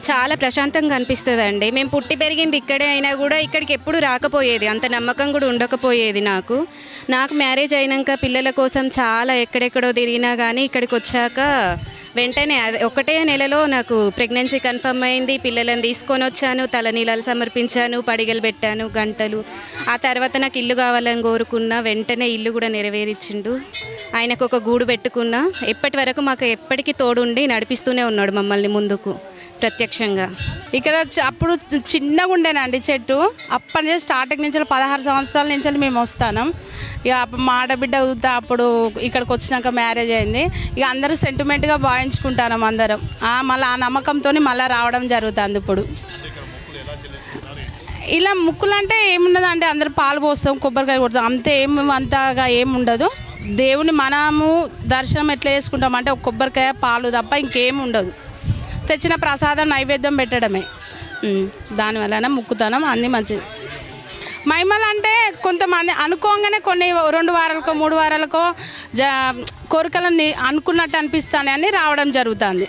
చాలా ప్రశాంతంగా అనిపిస్తుందండి. మేము పుట్టి పెరిగింది ఇక్కడే అయినా కూడా ఇక్కడికి ఎప్పుడు రాకపోయేది, అంత నమ్మకం కూడా ఉండకపోయేది నాకు. మ్యారేజ్ అయినాక పిల్లల కోసం చాలా ఎక్కడెక్కడో తిరిగినా కానీ ఇక్కడికి వచ్చాక వెంటనే అది ఒకటే నెలలో నాకు ప్రెగ్నెన్సీ కన్ఫర్మ్ అయింది. పిల్లలను తీసుకొని వచ్చాను, తలనీలాలు సమర్పించాను, పడిగలు పెట్టాను, గంటలు. ఆ తర్వాత నాకు ఇల్లు కావాలని కోరుకున్నా, వెంటనే ఇల్లు కూడా నెరవేర్చిండు. ఆయనకు ఒక గూడు పెట్టుకున్నా. ఎప్పటి వరకు మాకు ఎప్పటికీ తోడుండి నడిపిస్తూనే ఉన్నాడు మమ్మల్ని ముందుకు ప్రత్యక్షంగా. ఇక్కడ అప్పుడు చిన్నగా ఉండేనండి చెట్టు. అప్పటి నుంచి స్టార్టింగ్ నుంచి 16 సంవత్సరాల నుంచి మేము వస్తాను. ఇక మా ఆడబిడ్డ అప్పుడు ఇక్కడికి వచ్చినాక మ్యారేజ్ అయింది. ఇక అందరూ సెంటిమెంట్గా భావించుకుంటాం అందరం. మళ్ళీ ఆ నమ్మకంతో మళ్ళీ రావడం జరుగుతుంది. ఇప్పుడు ఇలా ముక్కులు అంటే ఏముండదు అంటే అందరు పాలు పోస్తాం, కొబ్బరికాయ కొడతాం, అంతే. అంతగా ఏముండదు. దేవుని మనము దర్శనం ఎట్లా చేసుకుంటాం అంటే ఒక కొబ్బరికాయ పాలు తప్ప ఇంకేం ఉండదు. తెచ్చిన ప్రసాదం నైవేద్యం పెట్టడమే. దానివల్ల ముక్కుతానం అన్నీ మంచిది. మహిమలు అంటే కొంతమంది అనుకోగానే కొన్ని 2 వారాలకో 3 వారాలకో కోరికలని అనుకున్నట్టు అనిపిస్తానని రావడం జరుగుతుంది.